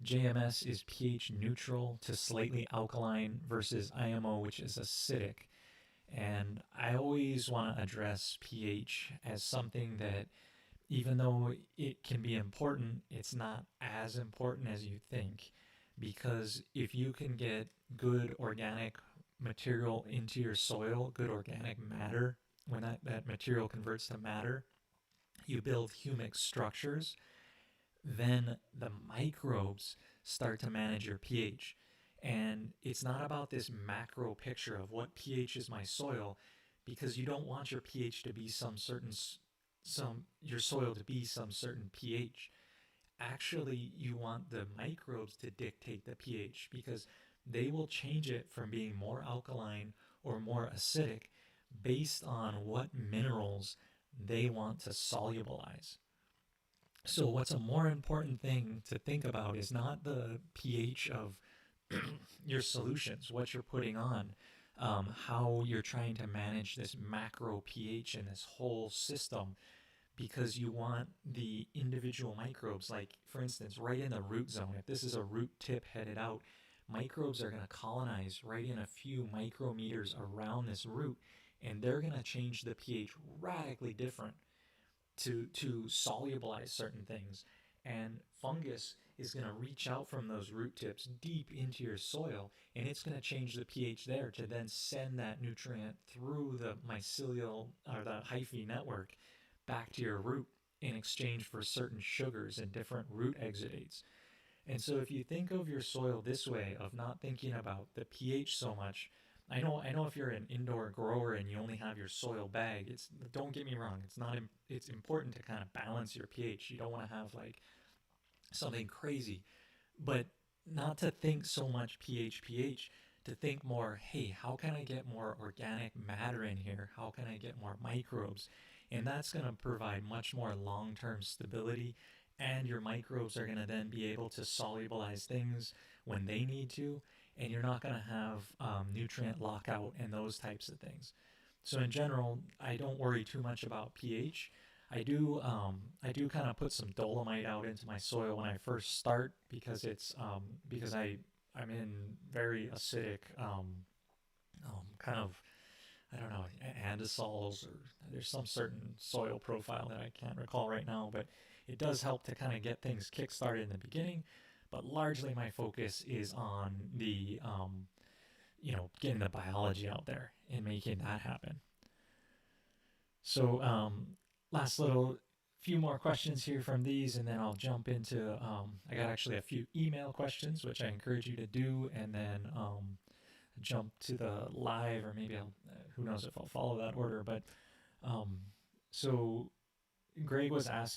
JMS is pH neutral to slightly alkaline versus IMO, which is acidic. And I always want to address pH as something that, even though it can be important, it's not as important as you think. Because if you can get good organic material into your soil, good organic matter, when that material converts to matter, you build humic structures, then the microbes start to manage your pH. And it's not about this macro picture of what pH is my soil, because you don't want your pH to be your soil to be some certain pH. Actually, you want the microbes to dictate the pH, because they will change it from being more alkaline or more acidic based on what minerals they want to solubilize. So what's a more important thing to think about is not the pH of your solutions, what you're putting on, how you're trying to manage this macro pH in this whole system, because you want the individual microbes, like for instance, right in the root zone. If this is a root tip headed out, microbes are going to colonize right in a few micrometers around this root, and they're going to change the pH radically different to solubilize certain things. And fungus is going to reach out from those root tips deep into your soil, and it's going to change the pH there to then send that nutrient through the mycelial or the hyphae network back to your root in exchange for certain sugars and different root exudates. And so if you think of your soil this way, of not thinking about the pH so much, I know if you're an indoor grower and you only have your soil bag, don't get me wrong, it's important to kind of balance your pH. You don't want to have like something crazy, but not to think so much pH, to think more, hey, how can I get more organic matter in here? How can I get more microbes? And that's going to provide much more long-term stability, and your microbes are going to then be able to solubilize things when they need to, and you're not going to have nutrient lockout and those types of things. So in general, I don't worry too much about pH. I do kind of put some dolomite out into my soil when I first start, because I'm in very acidic kind of, I don't know, andisols, or there's some certain soil profile that I can't recall right now, but it does help to kind of get things kickstarted in the beginning. But largely my focus is on the getting the biology out there and making that happen. So last little few more questions here from these, and then I'll jump into I got actually a few email questions, which I encourage you to do, and then jump to the live, or maybe who knows if I'll follow that order. But so Greg was asking